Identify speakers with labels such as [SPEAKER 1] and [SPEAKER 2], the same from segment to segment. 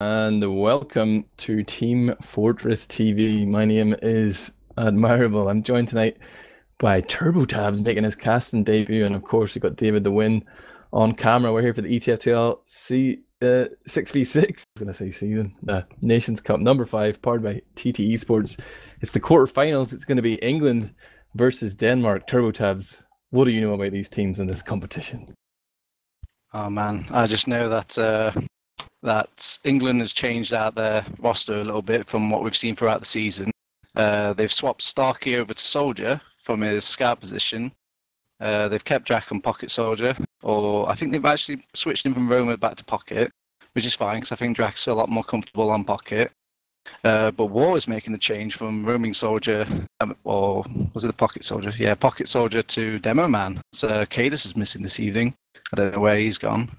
[SPEAKER 1] And welcome to Team Fortress TV. My name is Admirable. I'm joined tonight by TurboTabs making his casting debut, and of course we've got DavidTheWin on camera. We're here for the ETF2L 6v6. I was gonna say season, Nations Cup number 5, powered by TT Esports. It's the quarterfinals. It's going to be England versus Denmark. TurboTabs, what do you know about these teams in this competition?
[SPEAKER 2] Oh man, I just know that England has changed out their roster a little bit from what we've seen throughout the season. They've swapped Starkey over to Soldier from his scout position. They've kept Jack on Pocket Soldier, or I think they've actually switched him from Roamer back to Pocket, which is fine because I think Jack's a lot more comfortable on Pocket. But War is making the change from Roaming Soldier, or was it the Pocket Soldier? Yeah, Pocket Soldier to Demo Man. So Cadus is missing this evening. I don't know where he's gone.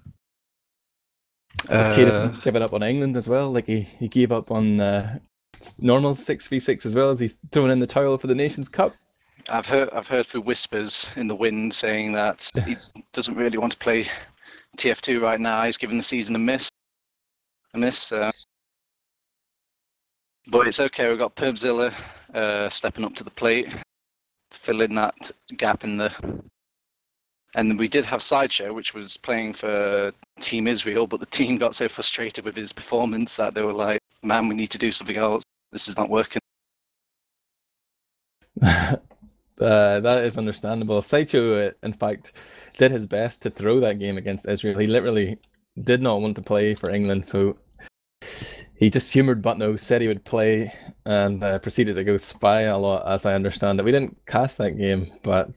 [SPEAKER 1] Has Cadus given up on England as well? Like he gave up on normal 6v6 as well? As he thrown in the towel for the Nations Cup?
[SPEAKER 2] I've heard through whispers in the wind saying that he doesn't really want to play TF2 right now. He's given the season a miss. But it's okay. We've got Perbzilla stepping up to the plate to fill in that gap in the. And we did have Sideshow, which was playing for Team Israel, but the team got so frustrated with his performance that they were like, "Man, we need to do something else. This is not working."
[SPEAKER 1] That is understandable. Sideshow, in fact, did his best to throw that game against Israel. He literally did not want to play for England, so he just humoured Butno, said he would play, and proceeded to go spy a lot, as I understand it. We didn't cast that game, but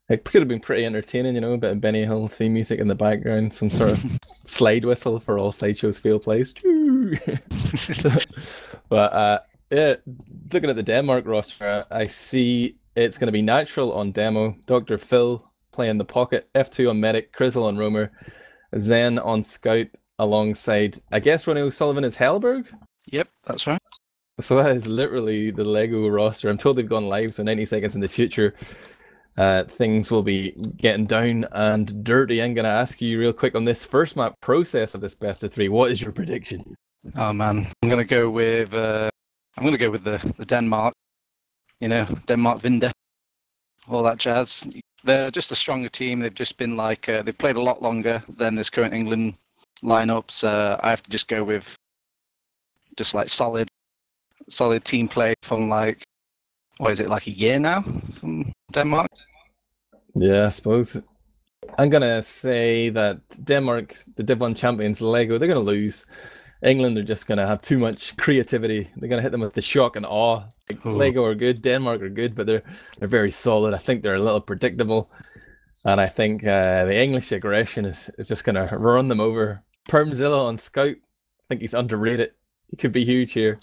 [SPEAKER 1] it could have been pretty entertaining, a bit of Benny Hill theme music in the background, some sort of slide whistle for all Sideshow's field plays. But yeah, looking at the Denmark roster, I see it's going to be Natural on Demo, Dr. Phil playing the Pocket, F2 on Medic, Crizzle on Roamer, Zen on Scout, alongside, I guess Ronnie O'Sullivan is Hellberg?
[SPEAKER 2] Yep, that's right.
[SPEAKER 1] So that is literally the Lego roster. I'm told they've gone live, so 90 seconds in the future, things will be getting down and dirty. I'm going to ask you real quick on this first map process of this best of 3. What is your prediction?
[SPEAKER 2] Oh man, I'm going to go with the Denmark. Denmark Vinde, all that jazz. They're just a stronger team. They've just been they've played a lot longer than this current England lineup. So I have to just go with just solid team play from what is it, a year now from Denmark?
[SPEAKER 1] Yeah, I suppose. I'm going to say that Denmark, the Div 1 champions, Lego, they're going to lose. England are just going to have too much creativity. They're going to hit them with the shock and awe. Lego are good, Denmark are good, but they're very solid. I think they're a little predictable. And I think the English aggression is just going to run them over. Permzilla on Scout, I think he's underrated. He could be huge here.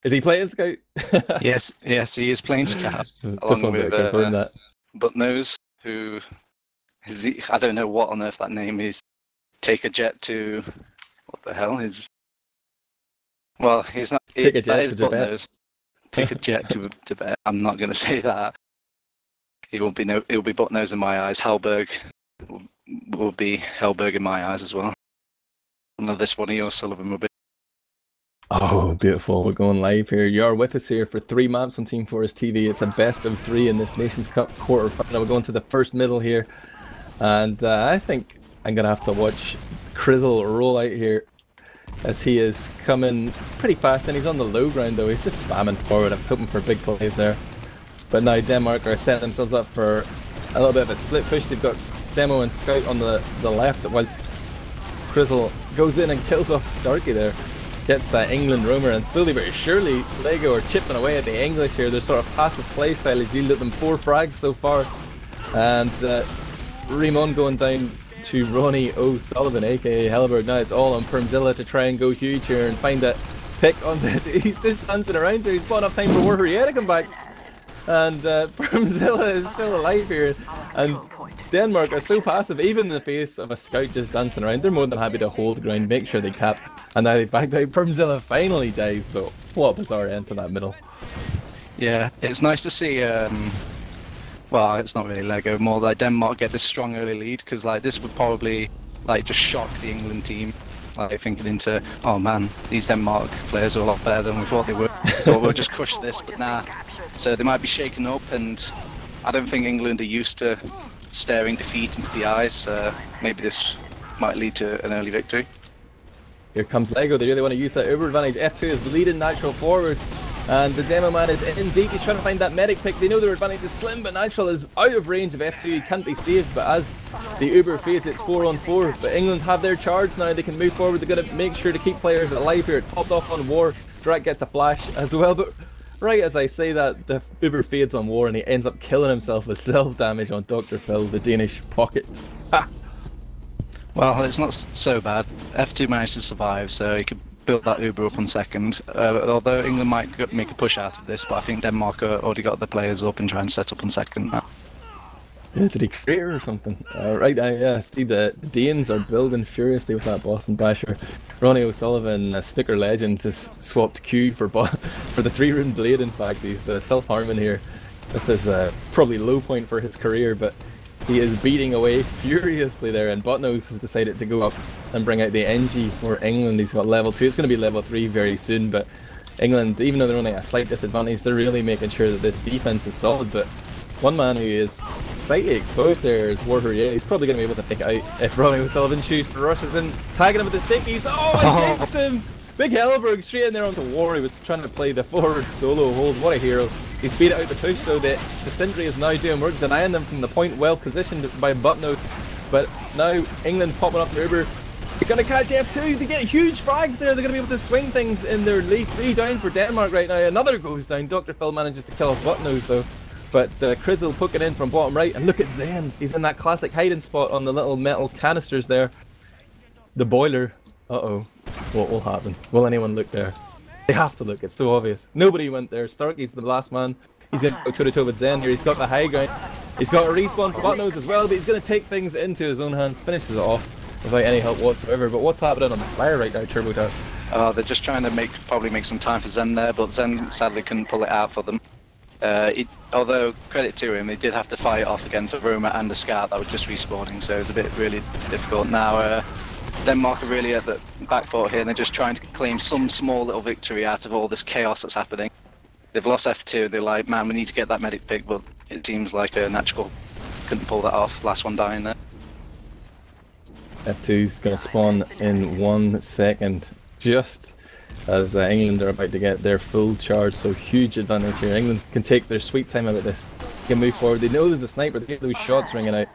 [SPEAKER 1] Is he playing Scout?
[SPEAKER 2] Yes, he is playing Scout.
[SPEAKER 1] Just wanted to confirm that.
[SPEAKER 2] Buttnose, who is he? I don't know what on earth that name is. Take a jet to what the hell is? Well, he's not.
[SPEAKER 1] Take a jet to Tibet.
[SPEAKER 2] Take a jet to Tibet. I'm not going to say that. It will be Buttnose in my eyes. Hellberg will be Hellberg in my eyes as well. Another this one of yours, Sullivan, will be.
[SPEAKER 1] Oh, beautiful. We're going live here. You are with us here for 3 maps on Team Fortress TV. It's a best of 3 in this Nations Cup quarterfinal. We're going to the first middle here. And I think I'm going to have to watch Crizzle roll out here, as he is coming pretty fast. And he's on the low ground, though. He's just spamming forward. I was hoping for big plays there. But now Denmark are setting themselves up for a little bit of a split push. They've got Demo and Scout on the left, whilst Crizzle goes in and kills off Starkey there. Gets that England roamer, and slowly but surely Lego are chipping away at the English here. Their sort of passive play style has yielded them 4 frags so far. And Ramon going down to Ronnie O'Sullivan, aka Hellberg. Now it's all on Permzilla to try and go huge here and find that pick on the. He's just dancing around here. He's got enough time for Warrior to come back. And Permzilla is still alive here. And Denmark are so passive, even in the face of a Scout just dancing around. They're more than happy to hold the ground, make sure they cap. And now they back down. Permzilla finally dies, but what a bizarre end to that middle.
[SPEAKER 2] Yeah, it's nice to see well, it's not really Lego, more like Denmark get this strong early lead, because this would probably just shock the England team like thinking into, oh man, these Denmark players are a lot better than we thought they were. Thought we'll just crush this, but nah. So they might be shaken up, and I don't think England are used to staring defeat into the eyes. Maybe this might lead to an early victory.
[SPEAKER 1] Here comes Lego. They really want to use that Uber advantage. F2 is leading natural forward, and the demo man is in deep. He's trying to find that medic pick. They know their advantage is slim, but natural is out of range of F2. He can't be saved, but as the Uber fades, it's 4-on-4. But England have their charge now. They can move forward. They're going to make sure to keep players alive here. It popped off on War. Drake gets a flash as well, but right as I say that, the Uber fades on War, and he ends up killing himself with self-damage on Dr. Phil, the Danish pocket. Ha!
[SPEAKER 2] Well, it's not so bad. F2 managed to survive, so he could build that Uber up on second. Although England might make a push out of this, but I think Denmark already got the players up and trying to set up on second now.
[SPEAKER 1] Yeah, did he create or something? Right, I see the Danes are building furiously with that Boston Basher. Ronnie O'Sullivan, Sticker Legend, has swapped Q for the 3-rune blade. In fact, he's self-harming here. This is probably low point for his career, but he is beating away furiously there, and Botnose has decided to go up and bring out the NG for England. He's got level 2, it's going to be level 3 very soon, but England, even though they're only at a slight disadvantage, they're really making sure that this defense is solid. But one man who is slightly exposed there is Warrior. He's probably going to be able to pick out if Ronnie O'Sullivan shoots, rushes in, tagging him with the stickies. Oh, I jinxed him! Big Helleberg straight in there onto War. He was trying to play the forward solo hold. What a hero. He's beat it out the push though. The Sentry is now doing work, denying them from the point, well positioned by Butno. But now England popping up the Uber. They're going to catch F2. They get huge frags there. They're going to be able to swing things in their lead. 3 down for Denmark right now. Another goes down. Dr. Phil manages to kill off Butnose though. But Crizzle poking in from bottom right. And look at Zen. He's in that classic hiding spot on the little metal canisters there. The boiler. Uh-oh. What will happen? Will anyone look there? They have to look, it's so obvious. Nobody went there. Starkey's the last man. He's going to go toe-to-toe with Zen here. He's got the high ground. He's got a respawn for Botnose as well, but he's going to take things into his own hands. Finishes it off without any help whatsoever. But what's happening on the Spire right now, TurboTabs?
[SPEAKER 2] They're just trying to probably make some time for Zen there, but Zen sadly couldn't pull it out for them. Although, credit to him, he did have to fight off against a Roma and a Scout that was just respawning, so it was a bit really difficult. Now, Denmark are really at the back foot here, and they're just trying to claim some small little victory out of all this chaos that's happening. They've lost F2, they're like, man, we need to get that medic pick, but it seems like Natural couldn't pull that off. Last one dying there.
[SPEAKER 1] F2's going to spawn in 1 second, just as England are about to get their full charge, so huge advantage here. England can take their sweet time about this. They can move forward. They know there's a sniper, they hear those shots ringing out,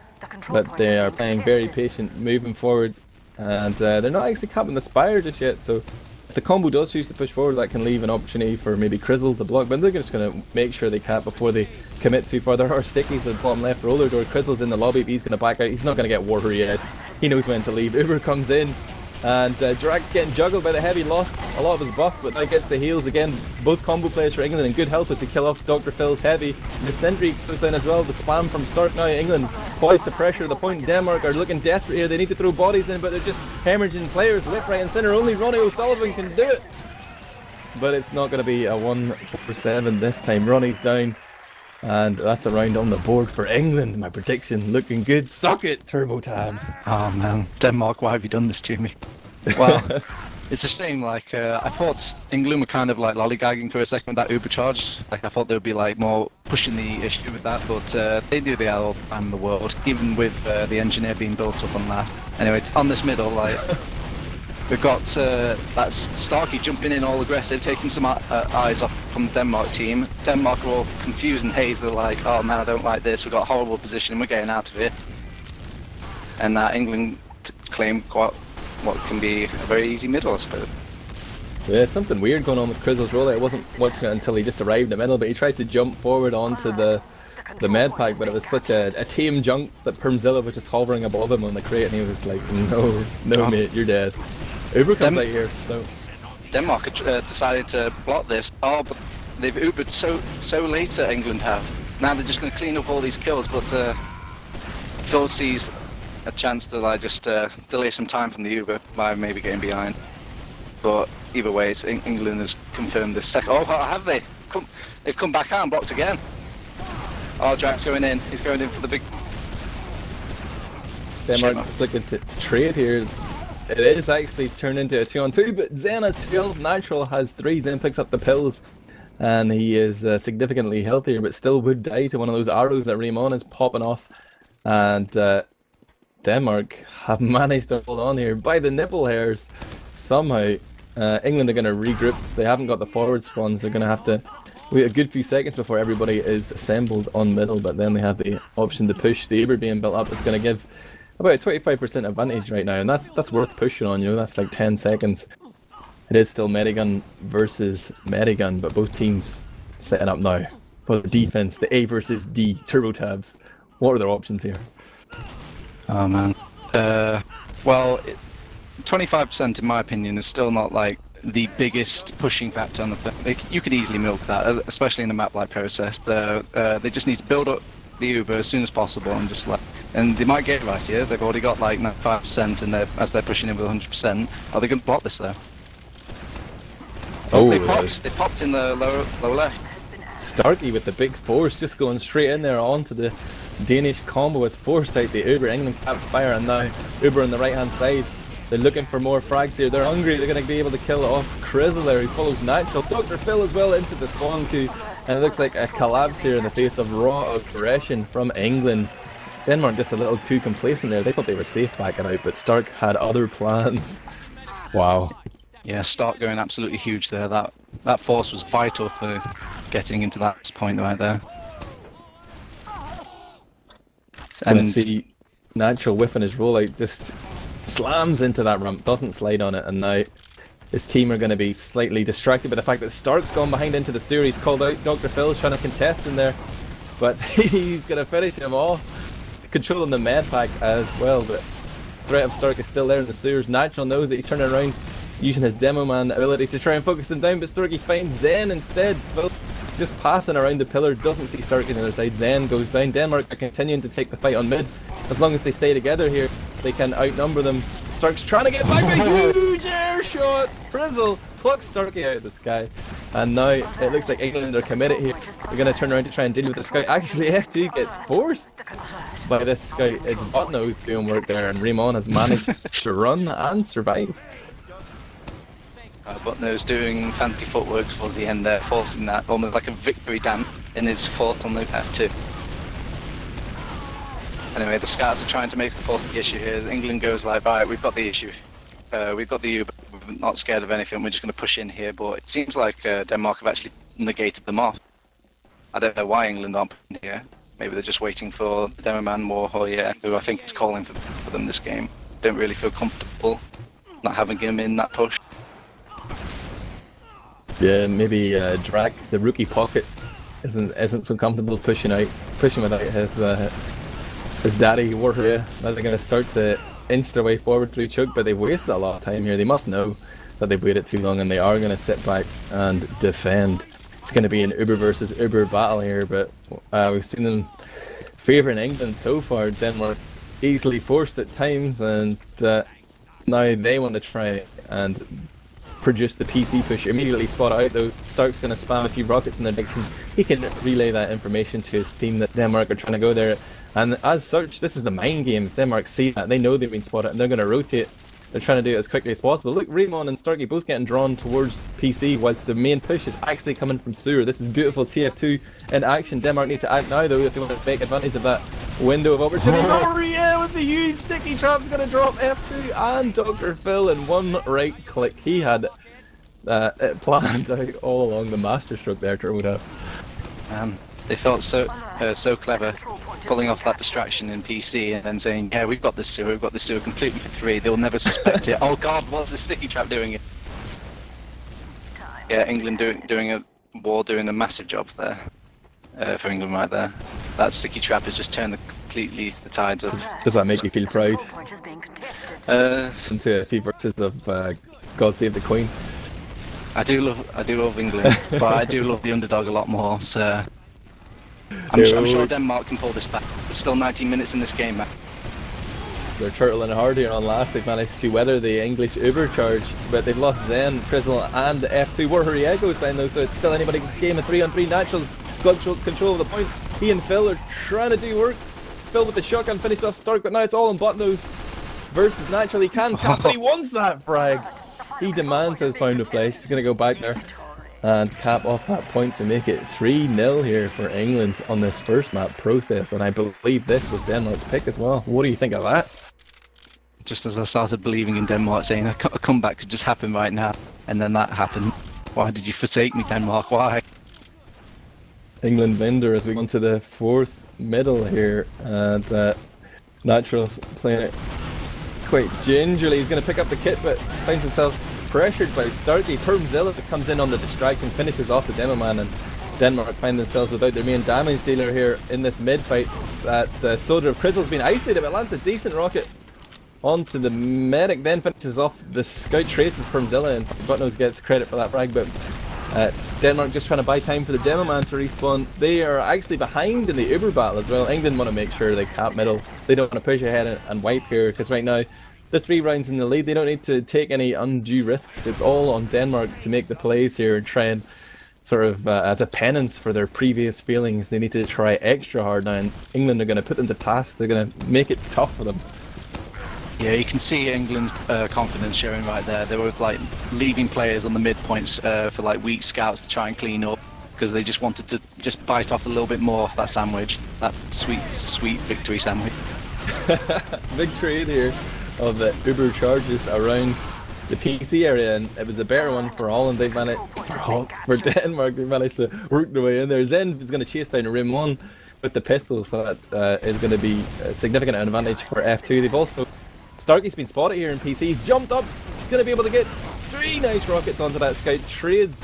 [SPEAKER 1] but they are playing very patient, moving forward. And they're not actually capping the Spire just yet, so if the combo does choose to push forward, that can leave an opportunity for maybe Crizzle to block, but they're just going to make sure they cap before they commit too far. There are stickies at the bottom left roller door. Crizzle's in the lobby, but he's going to back out. He's not going to get Warrior yet. He knows when to leave. Uber comes in, and Drax getting juggled by the heavy. Lost a lot of his buff, but now gets the heals again. Both combo players for England in good health as they kill off Dr. Phil's heavy. The Sentry goes down as well. The spam from Stark now. England poised to pressure the point. Denmark are looking desperate here. They need to throw bodies in, but they're just hemorrhaging players left, right and centre. Only Ronnie O'Sullivan can do it. But it's not going to be a 1-4-7 this time. Ronnie's down. And that's a round on the board for England. My prediction looking good. Suck it, TurboTabs.
[SPEAKER 2] Oh man, Denmark, why have you done this to me? Well, it's a shame. Like I thought England were kind of like lollygagging for a second with that Uber charge. Like I thought they would be like more pushing the issue with that, but they do the all the time in the world, even with the engineer being built up on that. Anyway, it's on this middle, like we've got that Starkey jumping in all aggressive, taking some eyes off from the Denmark team. Denmark are all confused and hazed. They're like, oh man, I don't like this. We've got a horrible position. We're getting out of here. And England claim quite what can be a very easy middle, I suppose.
[SPEAKER 1] Yeah, something weird going on with Crizzle's roller. I wasn't watching it until he just arrived in the middle, but he tried to jump forward onto the med pack, but it was such a tame jump that Permzilla was just hovering above him on the crate, and he was like, no mate, you're dead. Uber comes out here. So.
[SPEAKER 2] Denmark decided to block this. Oh, but they've Ubered so later, England have. Now they're just going to clean up all these kills, but Phil sees a chance to like just delay some time from the Uber by maybe getting behind. But either way, it's England has confirmed this second. Oh, have they? They've come back out and blocked again. Oh, Drax going in. He's going in for the big...
[SPEAKER 1] Denmark just looking to trade here. It is actually turned into a 2-on-2, but Zen has 2 health, Natural has 3. Zen picks up the pills, and he is significantly healthier, but still would die to one of those arrows that Raymond is popping off. And Denmark have managed to hold on here by the nipple hairs somehow. England are going to regroup. They haven't got the forward spawns. They're going to have to wait a good few seconds before everybody is assembled on middle, but then they have the option to push. The Uber being built up is going to give about a 25% advantage right now, and that's worth pushing on, you know. That's like 10 seconds. It is still Medigun versus Medigun, but both teams setting up now for the defense, the A versus D TurboTabs. What are their options here?
[SPEAKER 2] Oh man. Well, 25% in my opinion is still not like the biggest pushing factor on the thing. You could easily milk that, especially in a map like Process. They just need to build up the Uber as soon as possible and just like, and they might get it right here. They've already got like 95%, and as they're pushing in with 100%, are they going to block this though? Oh, they popped in the lower left.
[SPEAKER 1] Starkey with the big force, just going straight in there onto the Danish combo. Has forced out the Uber. England caps fire, and now Uber on the right hand side. They're looking for more frags here. They're hungry. They're going to be able to kill off Crizzle there. He follows Natural. Dr. Phil as well into the Swan coup. And it looks like a collapse here in the face of raw aggression from England. Denmark just a little too complacent there. They thought they were safe backing out, but Stark had other plans. Wow.
[SPEAKER 2] Yeah, Stark going absolutely huge there. That force was vital for getting into that point right there.
[SPEAKER 1] And see Natural whiffing his rollout, just slams into that ramp, doesn't slide on it, and now his team are going to be slightly distracted by the fact that Stark's gone behind into the sewer. He's called out. Dr. Phil's trying to contest in there, but he's going to finish him off, controlling the med pack as well. But threat of Stark is still there in the sewers. Natural knows that he's turning around, using his Demo Man abilities to try and focus him down, but Starky finds Zen instead. Phil just passing around the pillar, doesn't see Stark on the other side. Zen goes down. Denmark are continuing to take the fight on mid. As long as they stay together here, they can outnumber them. Stark's trying to get back, a huge air shot. Frizzle plucks Starky out of the sky. And now it looks like England are committed here. They're going to turn around to try and deal with the scout. Actually, F2 gets forced by this scout. It's Butnose doing work there, and Raymond has managed to run and survive.
[SPEAKER 2] Butnose doing fancy footwork towards the end there, forcing that almost like a victory dance in his fort on the F2. Anyway, the Scouts are trying to make a force the issue here. England goes like, right, we've got the issue. We've got the Uber, we're not scared of anything, we're just going to push in here, but it seems like Denmark have actually negated them off. I don't know why England aren't pushing here. Maybe they're just waiting for the Demo Man Warrior, who I think is calling for them this game. Don't really feel comfortable not having him in that push.
[SPEAKER 1] Yeah, maybe Drac, the rookie pocket, isn't so comfortable pushing without his daddy Warrior. Now they're going to start to inch their way forward through Choke, but they've wasted a lot of time here. They must know that they've waited too long, and they are going to sit back and defend. It's going to be an Uber versus Uber battle here, but we've seen them favouring England so far. Denmark easily forced at times, and now they want to try and produce the PC push. Immediately spot out though. Stark's going to spam a few rockets in their direction. He can relay that information to his team that Denmark are trying to go there. And as such, this is the mind game. Denmark see that. They know they've been spotted, and they're going to rotate. They're trying to do it as quickly as possible. Look, Raymond and Starkey both getting drawn towards PC, whilst the main push is actually coming from sewer. This is beautiful TF2 in action. Denmark need to act now though if they want to make advantage of that window of opportunity. Oh yeah, with the huge sticky trap's going to drop F2 and Dr. Phil in one right click. He had it planned out all along the masterstroke there, TurboTabs.
[SPEAKER 2] They felt so clever, pulling off that distraction in PC and then saying, yeah, we've got this sewer completely for free, they'll never suspect it. Oh god, what's the sticky trap doing it? Yeah, England doing a massive job there, for England right there. That sticky trap has just turned completely the tides of...
[SPEAKER 1] Does that make you feel proud? Into a few verses of God Save the Queen.
[SPEAKER 2] I do love England, but I do love the underdog a lot more, so... I'm sure Denmark can pull this back. There's still 19 minutes in this game, man.
[SPEAKER 1] They're turtling hard here on last. They've managed to weather the English Uber charge, but they've lost Zen, Crizzle and F2. Warrior goes down though, so it's still anybody can game. A 3-on-3 Naturals got control of the point. He and Phil are trying to do work. Phil with the shotgun finished off Stark, but now it's all on Butnose. versus Natural. He can cap, but he wants that frag. He demands his pound of flesh. He's going to go back there and cap off that point to make it 3-0 here for England on this first map process. And I believe this was Denmark's pick as well. What do you think of that?
[SPEAKER 2] Just as I started believing in Denmark, saying a comeback could just happen right now, and then that happened. Why did you forsake me, Denmark? Why?
[SPEAKER 1] England vendor as we go into the fourth middle here, and Natural's playing it quite gingerly. He's going to pick up the kit, but finds himself pressured by Starkey. Permzilla comes in on the distraction, finishes off the Demo Man, and Denmark find themselves without their main damage dealer here in this mid fight. That Soldier of Crizzle's been isolated, but lands a decent rocket onto the medic, then finishes off the scout trades with Permzilla, and Buttnose gets credit for that frag, but Denmark just trying to buy time for the Demo Man to respawn. They are actually behind in the Uber battle as well. England want to make sure they cap middle. They don't want to push ahead and wipe here, because right now they're 3 rounds in the lead. They don't need to take any undue risks. It's all on Denmark to make the plays here and try and sort of as a penance for their previous failings. They need to try extra hard now, and England are going to put them to task. They're going to make it tough for them.
[SPEAKER 2] Yeah, you can see England's confidence showing right there. They were like leaving players on the midpoints for like weak scouts to try and clean up, because they just wanted to just bite off a little bit more off that sandwich, that sweet, sweet victory sandwich.
[SPEAKER 1] Big trade here of the Uber charges around the PC area, and it was a better one for Holland. They managed for Denmark. They managed to work their way in there. Zen is going to chase down Rim 1 with the pistol, so that is going to be a significant advantage for F2. They've also Starkey's been spotted here in PC. He's jumped up. He's going to be able to get 3 nice rockets onto that scout. Trades.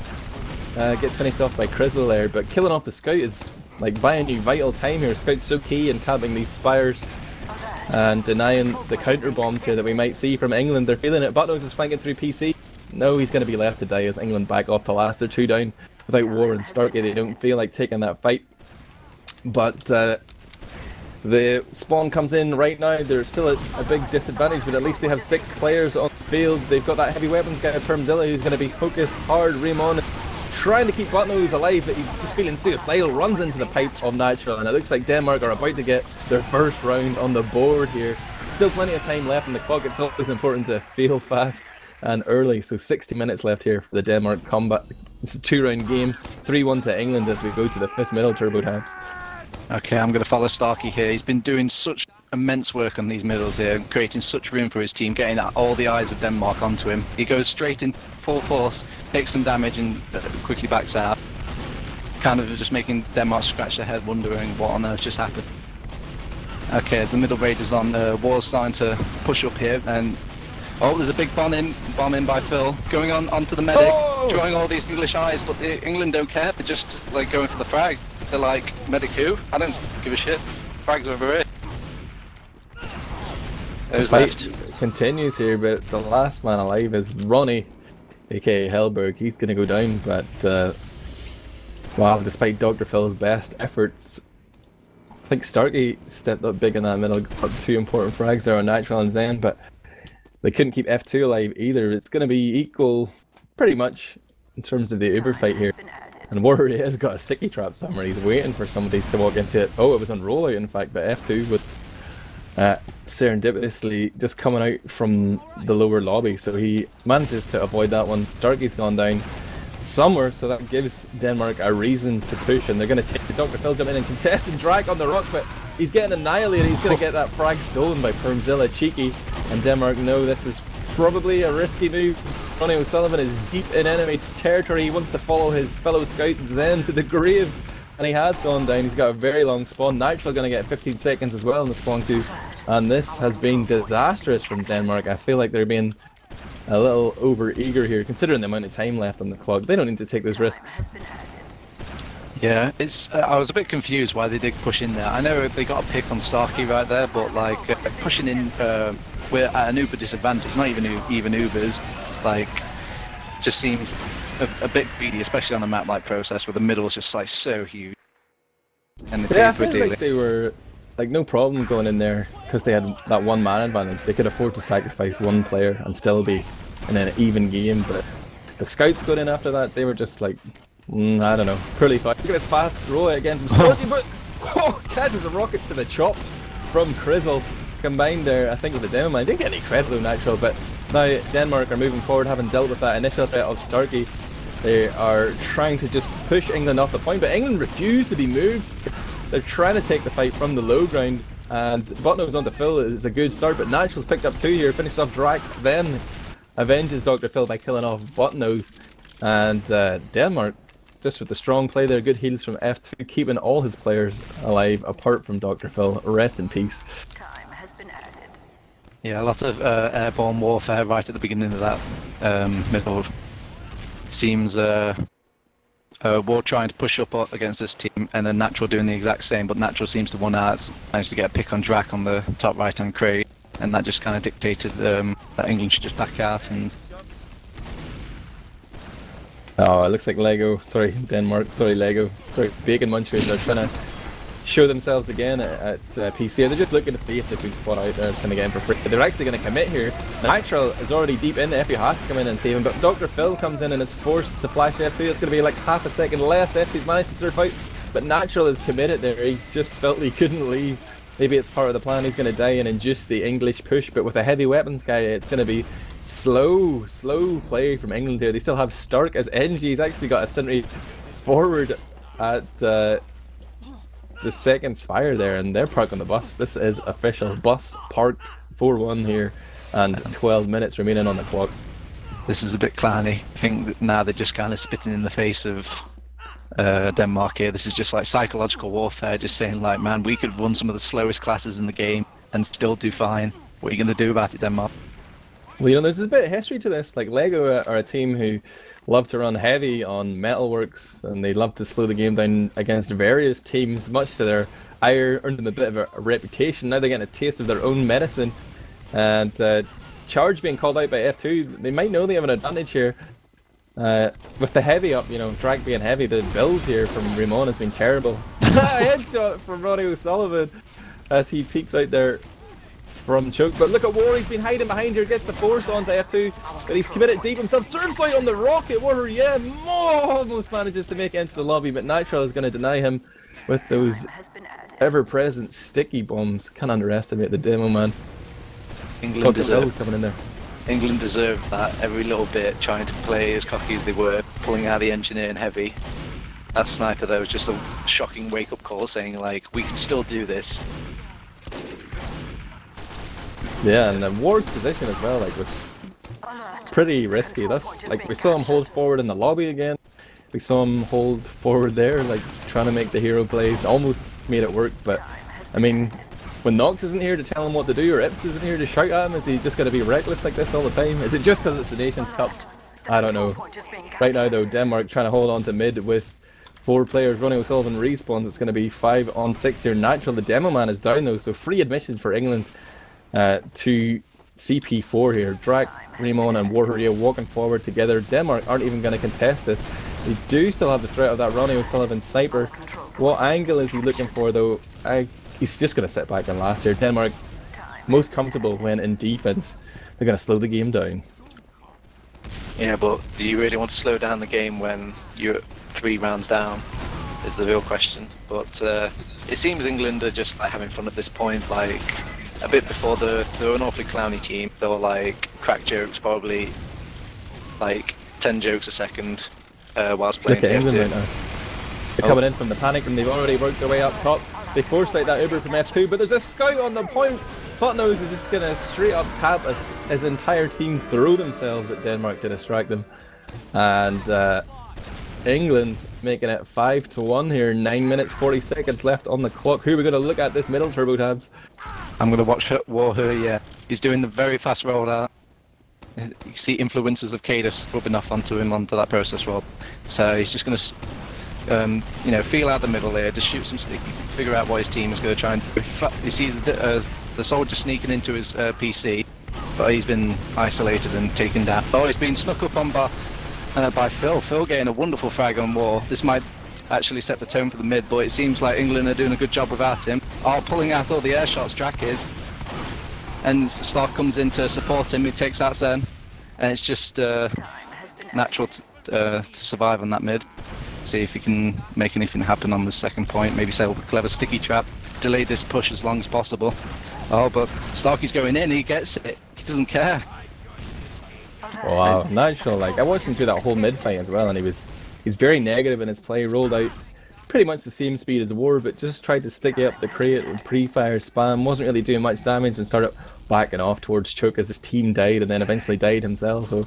[SPEAKER 1] Gets finished off by Crizzle there, but killing off the scout is like buying you vital time here. Scout's so key in capping these spires and denying the counter bombs here that we might see from England. They're feeling it. Buttnose is flanking through PC. No, he's going to be left to die as England back off to last. They're 2 down without War and Starkey. They don't feel like taking that fight. But the spawn comes in right now. They're still at a big disadvantage, but at least they have 6 players on the field. They've got that heavy weapons guy, Permzilla, who's going to be focused hard. Raymond trying to keep Buttnose alive, but he's just feeling suicidal. Runs into the pipe of Natural, and it looks like Denmark are about to get their first round on the board here. Still plenty of time left in the clock. It's always important to fail fast and early. So 60 minutes left here for the Denmark combat. It's a 2-round game, 3-1 to England as we go to the 5th middle TurboTabs.
[SPEAKER 2] Okay, I'm going to follow Starkey here. He's been doing such immense work on these middles here, creating such room for his team, getting all the eyes of Denmark onto him. He goes straight in full force, takes some damage and quickly backs out. Kind of just making Denmark scratch their head wondering what on earth just happened. Okay, as the middle raiders on, War's starting to push up here, and oh, there's a big bomb in by Phil, going onto the medic, drawing all these English eyes, but England don't care. They're just like going for the frag. They're like, medic who? I don't give a shit. Frag's over here.
[SPEAKER 1] The fight continues here, but the last man alive is Ronnie, aka Hellberg. He's going to go down, but wow, despite Dr. Phil's best efforts, I think Starkey stepped up big in that middle, got 2 important frags there on Natural and Zen, but they couldn't keep F2 alive either. It's going to be equal, pretty much, in terms of the Uber fight here. And Warrior has got a sticky trap somewhere. He's waiting for somebody to walk into it. Oh, it was on rollout, in fact, but F2 with serendipitously just coming out from the lower lobby. So he manages to avoid that one. Starkey's gone down somewhere, so that gives Denmark a reason to push. And they're going to take the Dr. Phil jump in and contest and drag on the rock, but he's getting annihilated. He's going to get that frag stolen by Permzilla. Cheeky. And Denmark know this is probably a risky move. Ronnie O'Sullivan is deep in enemy territory. He wants to follow his fellow scout Zen to the grave, and he has gone down. He's got a very long spawn. Natural going to get 15 seconds as well in the spawn queue, and this has been disastrous from Denmark. I feel like they're being a little over eager here, considering the amount of time left on the clock. They don't need to take those risks.
[SPEAKER 2] Yeah, it's. I was a bit confused why they did push in there. I know they got a pick on Starkey right there, but like pushing in, we're at an Uber disadvantage. Not even Ubers. Like, just seems a bit greedy, especially on a map like Process, where the middle is just like so huge. And
[SPEAKER 1] yeah, I feel like they were like no problem going in there because they had that 1 man advantage. They could afford to sacrifice 1 player and still be in an even game. But the scouts got in after that. They were just like, I don't know, poorly thought. Look at this fast roll again from Starkey, but catches a rocket to the chops from Crizzle. combined there, I think, with the demo man. Didn't get any credit though, Natural, but now Denmark are moving forward, having dealt with that initial threat of Starkey. They are trying to just push England off the point, but England refuse to be moved. They're trying to take the fight from the low ground, and Botnose onto Phil is a good start, but Natural's picked up 2 here, finished off Drak, then avenges Dr. Phil by killing off Botnose. And Denmark, just with the strong play there, good heals from F2, keeping all his players alive apart from Dr. Phil. Rest in peace.
[SPEAKER 3] Time has been added.
[SPEAKER 2] Yeah, a lot of airborne warfare right at the beginning of that middle. Seems War trying to push up against this team, and then Natural doing the exact same, but Natural seems to won out, managed to get a pick on Drak on the top right hand crate, and that just kind of dictated that England should just back out. And
[SPEAKER 1] oh, it looks like Denmark, Lego, Bacon Munchers are trying to show themselves again at PC. They're just looking to see if they can spot out there, trying to get in for free. They're actually going to commit here. Natural is already deep in, Effie has to come in and save him, but Dr. Phil comes in and is forced to flash F2. It's going to be like half a second less. Effie's managed to surf out, but Natural is committed there. He just felt he couldn't leave. Maybe it's part of the plan. He's going to die and induce the English push, but with a heavy weapons guy, it's going to be slow play from England here. They still have Stark as NG. He's actually got a sentry forward at the second spire there, and they're parked on the bus. This is official. Bus parked 4-1 here, and 12 minutes remaining on the clock.
[SPEAKER 2] This is a bit clanny. I think that now they're just kind of spitting in the face of Denmark here. This is just like psychological warfare, just saying like, man, we could run some of the slowest classes in the game and still do fine. What are you going to do about it, Denmark?
[SPEAKER 1] Well, you know, there's a bit of history to this. Like, Lego are a team who love to run heavy on metalworks, and they love to slow the game down against various teams, much to their ire, earned them a bit of a reputation. Now they're getting a taste of their own medicine, and Charge being called out by F2, they might know they have an advantage here. With the heavy up, you know, Drak being heavy, the build here from Ramon has been terrible. Headshot from Ronnie O'Sullivan as he peeks out there from Choke, but look at War, he's been hiding behind here, gets the force onto F2, but he's committed deep himself, surfs out on the rocket, Warrior, yeah, almost manages to make it into the lobby, but Natural is going to deny him with those ever-present sticky bombs. Can't underestimate the demo man.
[SPEAKER 2] England deserved
[SPEAKER 1] coming in there.
[SPEAKER 2] England deserved that every little bit, trying to play as cocky as they were, pulling out the engineer and heavy. That sniper there was just a shocking wake-up call, saying like, we can still do this.
[SPEAKER 1] Yeah, and then Ward's position as well, like, was pretty risky. That's like, we saw him hold forward in the lobby again. We saw him hold forward there, like trying to make the hero plays. Almost made it work, but I mean, when Nox isn't here to tell him what to do, or Ips isn't here to shout at him, is he just going to be reckless like this all the time? Is it just because it's the Nations Cup? I don't know. Right now though, Denmark trying to hold on to mid with 4 players. Ronnie O'Sullivan respawns. It's going to be 5 on 6 here. Natural, the demo man is down though, so free admission for England to CP4 here. Drak, Ramon and Warrior walking forward together. Denmark aren't even going to contest this. They do still have the threat of that Ronnie O'Sullivan sniper. What angle is he looking for though? He's just going to sit back and last here. Denmark most comfortable when in defense. They're going to slow the game down.
[SPEAKER 2] Yeah, but do you really want to slow down the game when you're 3 rounds down? Is the real question. But it seems England are just like having fun at this point. Like, a bit before they were an awfully clowny team. They were like crack jokes, probably like 10 jokes a second whilst playing TF2.
[SPEAKER 1] Right now. They're coming in from the panic, and they've already worked their way up top. They forced out that Uber from F2, but there's a scout on the point. Botnose is just going to straight up cap as his entire team throw themselves at Denmark to distract them. And England making it 5-1 here. 9 minutes 40 seconds left on the clock. Who are we going to look at this middle, TurboTabs?
[SPEAKER 2] I'm going to watch Warher, yeah. He's doing the very fast rollout. You see influences of Cadus rubbing off onto that process rod. So he's just going to, you know, feel out the middle there, just shoot some sticky, figure out what his team is going to try and do. He sees the soldier sneaking into his PC, but he's been isolated and taken down. Oh, he's been snuck up on by Phil. Phil getting a wonderful frag on War. This might actually set the tone for the mid, but it seems like England are doing a good job without him. Oh, pulling out all the air shots, Drak is. And Stark comes in to support him, he takes out Zen. And it's just Natural to survive on that mid. See if he can make anything happen on the second point. Maybe set up a clever sticky trap. Delay this push as long as possible. Oh, but Starkey's going in. He gets it. He doesn't care.
[SPEAKER 1] Wow, natural. Like I watched him through that whole mid fight as well, and he's very negative in his play. Rolled out pretty much the same speed as War, but just tried to stick it up the crate and pre-fire spam. Wasn't really doing much damage and started backing off towards Choke as his team died, and then eventually died himself. So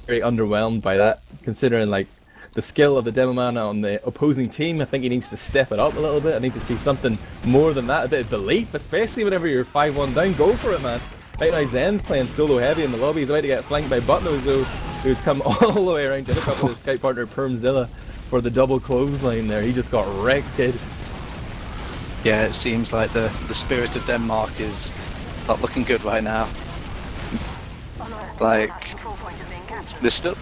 [SPEAKER 1] very underwhelmed by that, considering like the skill of the demo man on the opposing team. I think he needs to step it up a little bit. I need to see something more than that, a bit of belief, especially whenever you're 5-1 down. Go for it, man. Right now Zen's playing solo heavy in the lobby. He's about to get flanked by Butnos though, who's come all the way around to hook up with his scout partner Permzilla for the double clothesline there. He just got wrecked.
[SPEAKER 2] Yeah, it seems like the spirit of Denmark is not looking good right now. Like there's still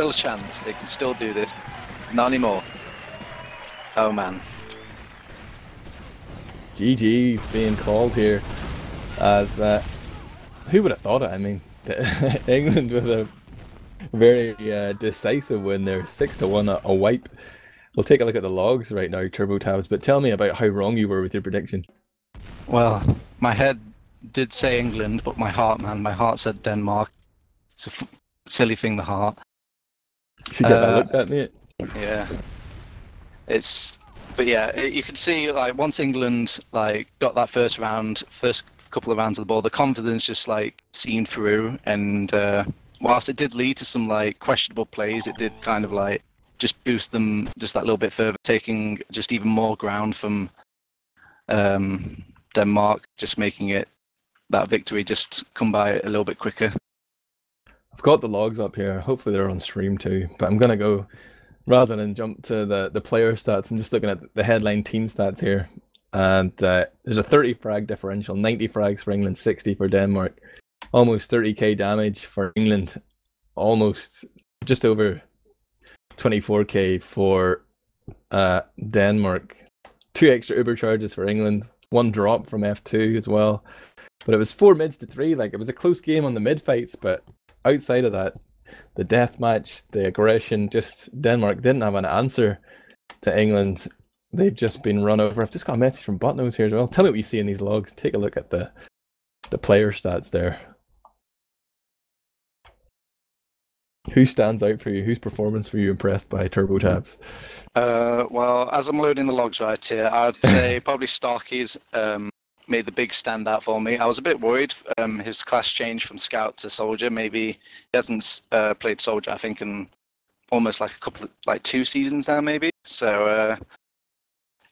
[SPEAKER 2] a chance they can still do this. Not anymore. Oh man.
[SPEAKER 1] GG's being called here as who would have thought it? I mean, England with a very decisive win there, 6-1, a wipe. We'll take a look at the logs right now, TurboTabs, but tell me about how wrong you were with your prediction.
[SPEAKER 2] Well, my head did say England, but my heart, man, my heart said Denmark. It's a silly thing, the heart.
[SPEAKER 1] You should get that looked at, mate.
[SPEAKER 2] Yeah. But yeah, you can see like once England like got that first couple of rounds of the ball, the confidence just like seen through, and whilst it did lead to some like questionable plays, it did kind of like just boost them just that little bit further, taking just even more ground from Denmark, just making it that victory just come by a little bit quicker.
[SPEAKER 1] I've got the logs up here. Hopefully they're on stream too, but I'm gonna go, rather than jump to the player stats, I'm just looking at the headline team stats here. And there's a 30 frag differential, 90 frags for England, 60 for Denmark. Almost 30k damage for England, almost just over 24k for Denmark. 2 extra Uber charges for England, 1 drop from F2 as well. But it was 4 mids to 3, like it was a close game on the mid fights, but outside of that, the death match, the aggression, just Denmark didn't have an answer to England. They've just been run over. I've just got a message from Butnos here as well. Tell me what you see in these logs. Take a look at the player stats there. Who stands out for you? Whose performance were you impressed by, TurboTabs?
[SPEAKER 2] Well, as I'm loading the logs right here, I'd say probably Starkey's made the big standout for me. I was a bit worried. His class changed from Scout to Soldier. Maybe he hasn't played Soldier, I think, in almost like 2 seasons now, maybe. So,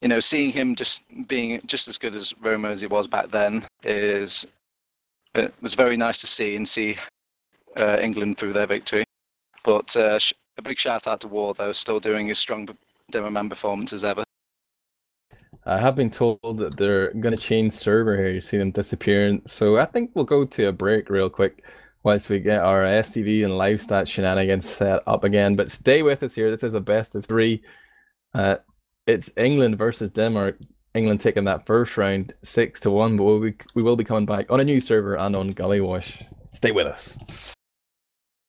[SPEAKER 2] you know, seeing him just being just as good as Roma as he was back then it was very nice to see England through their victory. But a big shout out to War, though, still doing his strong demo man performance as ever.
[SPEAKER 1] I have been told that they're going to change server here. You see them disappearing. So I think we'll go to a break real quick whilst we get our STV and live stat shenanigans set up again. But stay with us here. This is a best of 3. It's England versus Denmark. England taking that first round 6-1, but we will be coming back on a new server and on Gullywash. Stay with us.